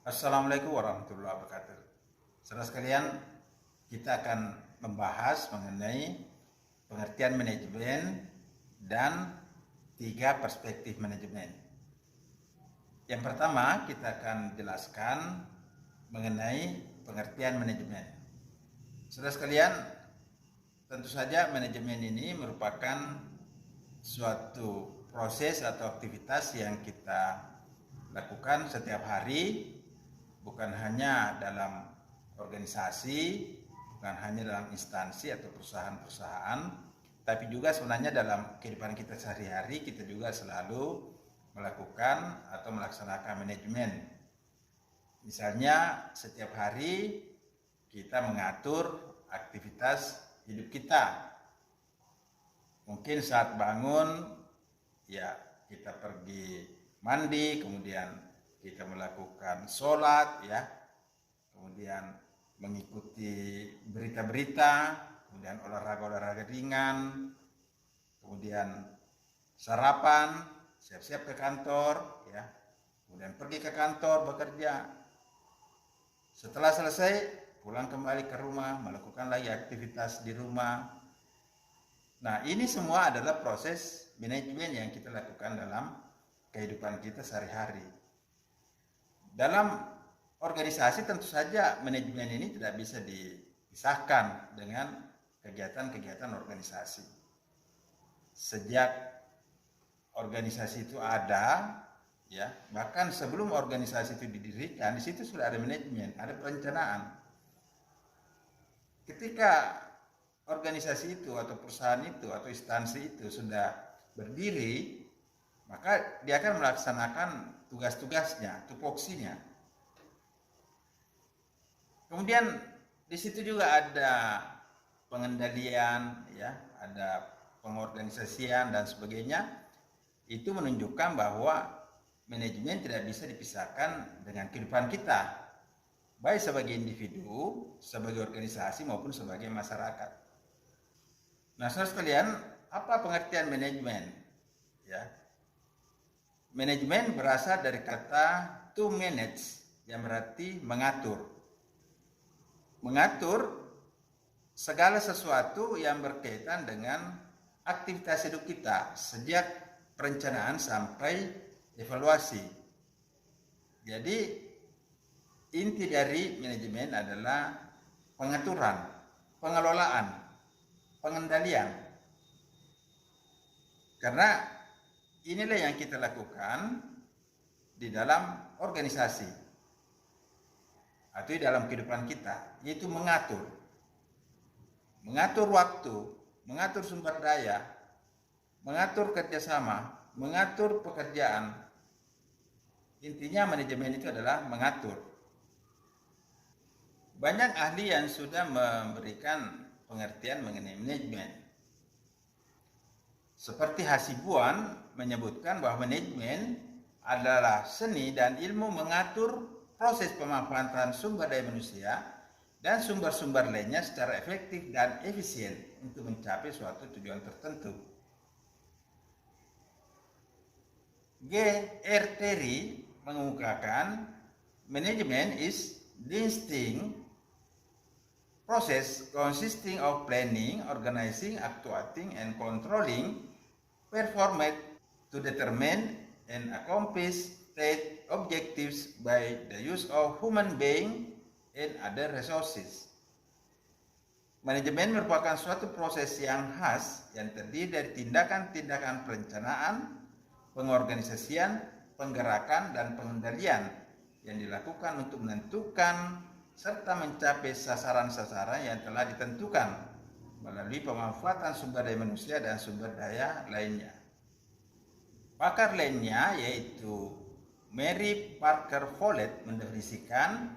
Assalamualaikum warahmatullahi wabarakatuh. Saudara sekalian, kita akan membahas mengenai pengertian manajemen dan 3 perspektif manajemen. Yang pertama, kita akan jelaskan mengenai pengertian manajemen. Saudara sekalian, tentu saja manajemen ini merupakan suatu proses atau aktivitas yang kita lakukan setiap hari, bukan hanya dalam organisasi, bukan hanya dalam instansi atau perusahaan-perusahaan, tapi juga sebenarnya dalam kehidupan kita sehari-hari kita juga selalu melakukan atau melaksanakan manajemen. Misalnya setiap hari kita mengatur aktivitas hidup kita. Mungkin saat bangun ya kita pergi mandi, kemudian kita melakukan sholat, ya, kemudian mengikuti berita-berita, kemudian olahraga-olahraga ringan, kemudian sarapan, siap-siap ke kantor, ya, kemudian pergi ke kantor bekerja. Setelah selesai, pulang kembali ke rumah, melakukan lagi aktivitas di rumah. Nah, ini semua adalah proses manajemen yang kita lakukan dalam kehidupan kita sehari-hari. Dalam organisasi tentu saja manajemen ini tidak bisa dipisahkan dengan kegiatan-kegiatan organisasi. Sejak organisasi itu ada, ya, bahkan sebelum organisasi itu didirikan, di situ sudah ada manajemen, ada perencanaan. Ketika organisasi itu atau perusahaan itu atau instansi itu sudah berdiri, maka dia akan melaksanakan tugas-tugasnya, tupoksinya. Kemudian di situ juga ada pengendalian, ya, ada pengorganisasian dan sebagainya. Itu menunjukkan bahwa manajemen tidak bisa dipisahkan dengan kehidupan kita, baik sebagai individu, sebagai organisasi maupun sebagai masyarakat. Nah, saudara sekalian, apa pengertian manajemen? Ya, manajemen berasal dari kata to manage, yang berarti mengatur. Mengatur segala sesuatu yang berkaitan dengan aktivitas hidup kita, sejak perencanaan sampai evaluasi. Jadi inti dari manajemen adalah pengaturan, pengelolaan, pengendalian. Karena inilah yang kita lakukan di dalam organisasi atau di dalam kehidupan kita, yaitu mengatur waktu, mengatur sumber daya, mengatur kerjasama, mengatur pekerjaan. Intinya manajemen itu adalah mengatur. Banyak ahli yang sudah memberikan pengertian mengenai manajemen. Seperti Hasibuan menyebutkan bahwa manajemen adalah seni dan ilmu mengatur proses pemanfaatan sumber daya manusia dan sumber-sumber lainnya secara efektif dan efisien untuk mencapai suatu tujuan tertentu. G.R. Terry mengemukakan manajemen is distinct process consisting of planning, organizing, actuating, and controlling performed to determine and accomplish state objectives by the use of human being and other resources. Manajemen merupakan suatu proses yang khas yang terdiri dari tindakan-tindakan perencanaan, pengorganisasian, penggerakan, dan pengendalian yang dilakukan untuk menentukan serta mencapai sasaran-sasaran yang telah ditentukan melalui pemanfaatan sumber daya manusia dan sumber daya lainnya. Pakar lainnya yaitu Mary Parker Follett mendefinisikan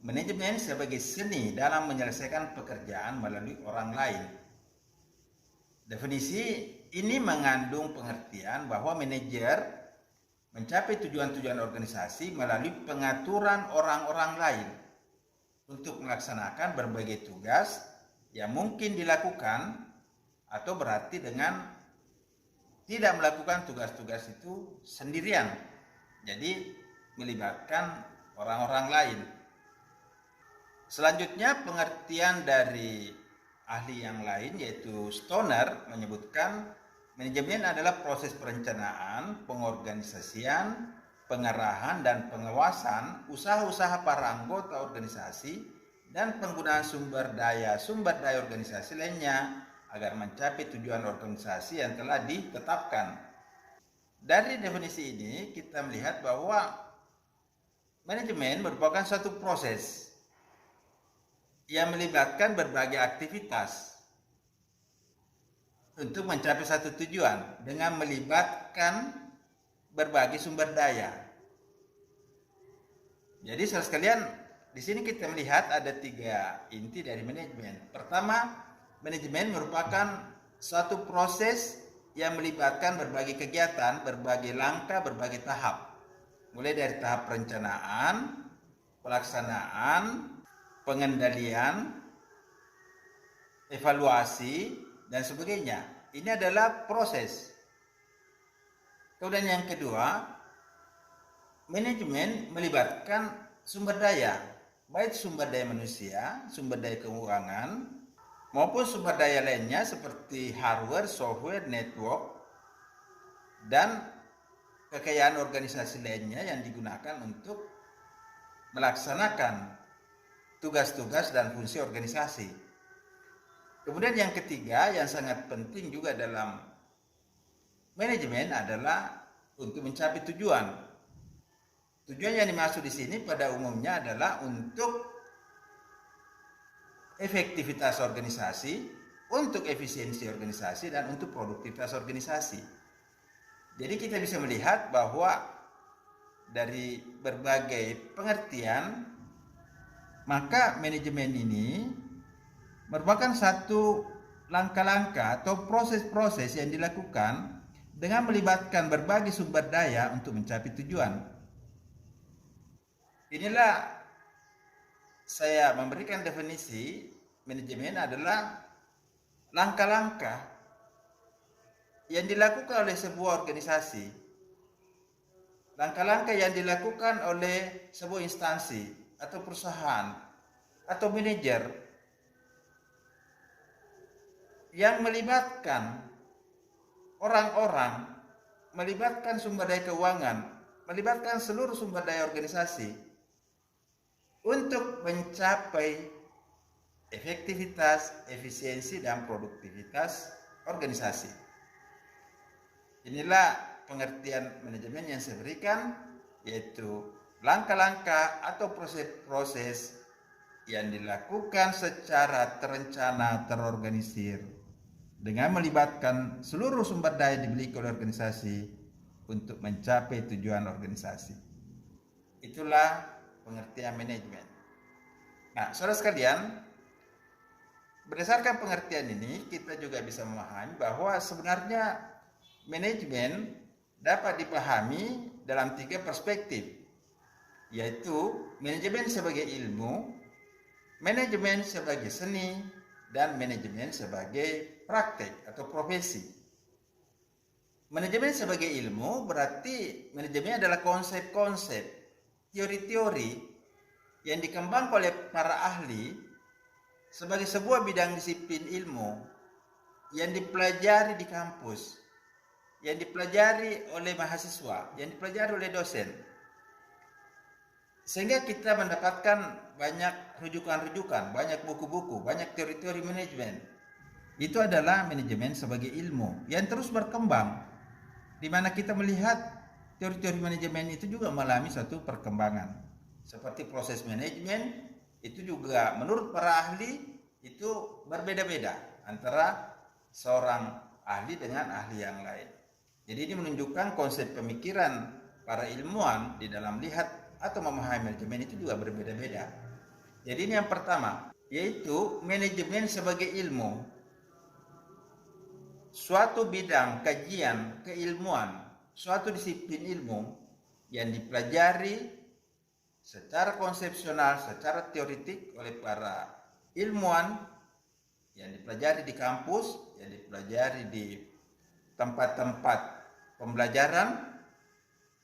manajemen sebagai seni dalam menyelesaikan pekerjaan melalui orang lain. Definisi ini mengandung pengertian bahwa manajer mencapai tujuan-tujuan organisasi melalui pengaturan orang-orang lain untuk melaksanakan berbagai tugas yang mungkin dilakukan, atau berarti dengan tidak melakukan tugas-tugas itu sendirian. Jadi melibatkan orang-orang lain. Selanjutnya pengertian dari ahli yang lain yaitu Stoner menyebutkan manajemen adalah proses perencanaan, pengorganisasian, pengarahan dan pengawasan usaha-usaha para anggota organisasi dan penggunaan sumber daya organisasi lainnya agar mencapai tujuan organisasi yang telah ditetapkan. Dari definisi ini kita melihat bahwa manajemen merupakan suatu proses yang melibatkan berbagai aktivitas untuk mencapai satu tujuan dengan melibatkan berbagai sumber daya. Jadi saudara sekalian, di sini kita melihat ada 3 inti dari manajemen. Pertama, manajemen merupakan suatu proses yang melibatkan berbagai kegiatan, berbagai langkah, berbagai tahap. Mulai dari tahap perencanaan, pelaksanaan, pengendalian, evaluasi, dan sebagainya. Ini adalah proses. Kemudian yang kedua, manajemen melibatkan sumber daya, baik sumber daya manusia, sumber daya keuangan, maupun sumber daya lainnya seperti hardware, software, network, dan kekayaan organisasi lainnya yang digunakan untuk melaksanakan tugas-tugas dan fungsi organisasi. Kemudian yang ketiga yang sangat penting juga dalam manajemen adalah untuk mencapai tujuan. Tujuan yang dimaksud di sini pada umumnya adalah untuk efektivitas organisasi, untuk efisiensi organisasi, dan untuk produktivitas organisasi. Jadi kita bisa melihat bahwa dari berbagai pengertian, maka manajemen ini merupakan satu langkah-langkah atau proses-proses yang dilakukan dengan melibatkan berbagai sumber daya untuk mencapai tujuan. Inilah saya memberikan definisi manajemen adalah langkah-langkah yang dilakukan oleh sebuah organisasi, langkah-langkah yang dilakukan oleh sebuah instansi atau perusahaan atau manajer yang melibatkan orang-orang, melibatkan sumber daya keuangan, melibatkan seluruh sumber daya organisasi untuk mencapai efektivitas, efisiensi, dan produktivitas organisasi. Inilah pengertian manajemen yang saya berikan, yaitu langkah-langkah atau proses-proses yang dilakukan secara terencana, terorganisir, dengan melibatkan seluruh sumber daya dimiliki oleh organisasi untuk mencapai tujuan organisasi. Itulah pengertian manajemen. Nah, saudara sekalian, berdasarkan pengertian ini kita juga bisa memahami bahwa sebenarnya manajemen dapat dipahami dalam 3 perspektif, yaitu manajemen sebagai ilmu, manajemen sebagai seni, dan manajemen sebagai praktek atau profesi. Manajemen sebagai ilmu berarti manajemen adalah konsep-konsep, teori-teori yang dikembangkan oleh para ahli sebagai sebuah bidang disiplin ilmu yang dipelajari di kampus, yang dipelajari oleh mahasiswa, yang dipelajari oleh dosen. Sehingga kita mendapatkan banyak rujukan-rujukan, banyak buku-buku, banyak teori-teori manajemen. Itu adalah manajemen sebagai ilmu yang terus berkembang, di mana kita melihat teori-teori manajemen itu juga mengalami suatu perkembangan. Seperti proses manajemen itu juga menurut para ahli itu berbeda-beda antara seorang ahli dengan ahli yang lain. Jadi ini menunjukkan konsep pemikiran para ilmuwan di dalam lihat atau memahami manajemen itu juga berbeda-beda. Jadi ini yang pertama, yaitu manajemen sebagai ilmu. Suatu bidang kajian keilmuan, suatu disiplin ilmu yang dipelajari secara konsepsional, secara teoritik oleh para ilmuwan, yang dipelajari di kampus, yang dipelajari di tempat-tempat pembelajaran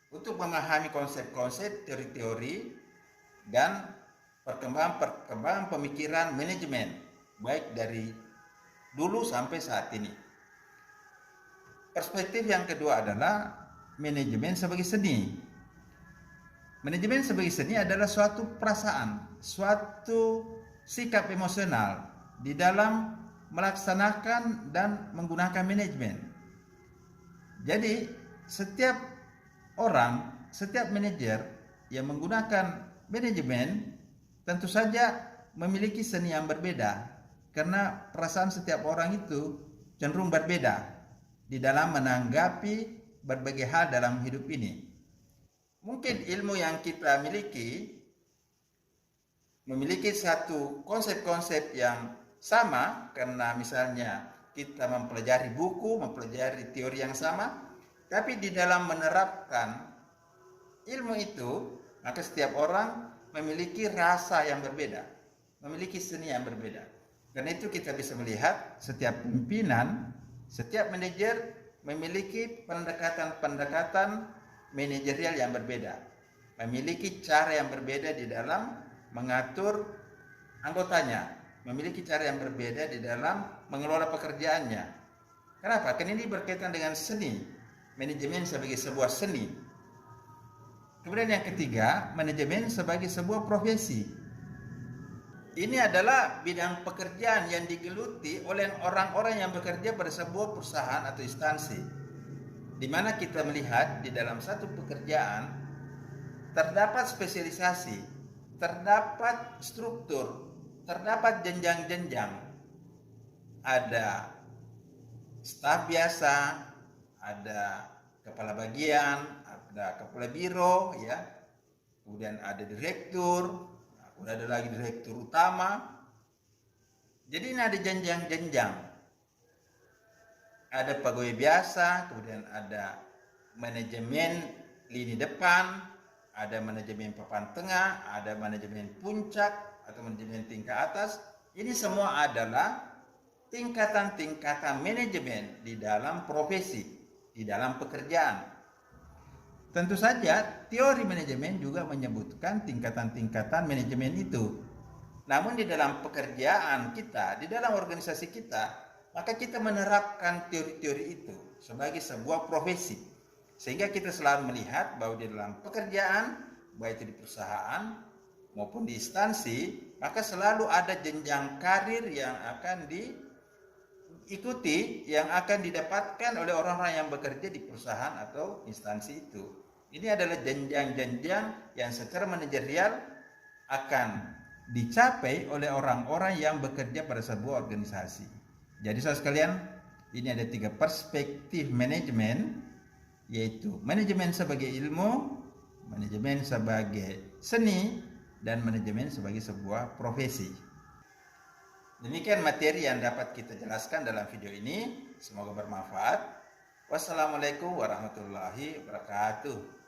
untuk memahami konsep-konsep, teori-teori dan perkembangan pemikiran manajemen, baik dari dulu sampai saat ini. Perspektif yang kedua adalah manajemen sebagai seni. Manajemen sebagai seni adalah suatu perasaan, suatu sikap emosional di dalam melaksanakan dan menggunakan manajemen. Jadi setiap orang, setiap manajer yang menggunakan manajemen tentu saja memiliki seni yang berbeda, karena perasaan setiap orang itu cenderung berbeda di dalam menanggapi berbagai hal dalam hidup ini. Mungkin ilmu yang kita memiliki satu konsep-konsep yang sama, karena misalnya kita mempelajari buku, mempelajari teori yang sama, tapi di dalam menerapkan ilmu itu, maka setiap orang memiliki rasa yang berbeda, memiliki seni yang berbeda. Karena itu kita bisa melihat setiap pimpinan, setiap manajer memiliki pendekatan manajerial yang berbeda, memiliki cara yang berbeda di dalam mengatur anggotanya, memiliki cara yang berbeda di dalam mengelola pekerjaannya. Kenapa? Karena ini berkaitan dengan seni, manajemen sebagai sebuah seni. Kemudian yang ketiga, manajemen sebagai sebuah profesi. Ini adalah bidang pekerjaan yang digeluti oleh orang-orang yang bekerja pada sebuah perusahaan atau instansi, di mana kita melihat di dalam satu pekerjaan terdapat spesialisasi, terdapat struktur, terdapat jenjang-jenjang. Ada staf biasa, ada kepala bagian, ada kepala biro, ya. Kemudian ada direktur, kemudian ada lagi direktur utama. Jadi ini ada jenjang-jenjang. Ada pegawai biasa, kemudian ada manajemen lini depan, ada manajemen papan tengah, ada manajemen puncak atau manajemen tingkat atas. Ini semua adalah tingkatan-tingkatan manajemen di dalam profesi, di dalam pekerjaan. Tentu saja teori manajemen juga menyebutkan tingkatan-tingkatan manajemen itu. Namun di dalam pekerjaan kita, di dalam organisasi kita, maka kita menerapkan teori-teori itu sebagai sebuah profesi. Sehingga kita selalu melihat bahwa di dalam pekerjaan, baik itu di perusahaan maupun di instansi, maka selalu ada jenjang karir yang akan diikuti, yang akan didapatkan oleh orang-orang yang bekerja di perusahaan atau instansi itu. Ini adalah jenjang-jenjang yang secara manajerial akan dicapai oleh orang-orang yang bekerja pada sebuah organisasi. Jadi saudara sekalian, ini ada 3 perspektif manajemen, yaitu manajemen sebagai ilmu, manajemen sebagai seni, dan manajemen sebagai sebuah profesi. Demikian materi yang dapat kita jelaskan dalam video ini. Semoga bermanfaat. Wassalamualaikum warahmatullahi wabarakatuh.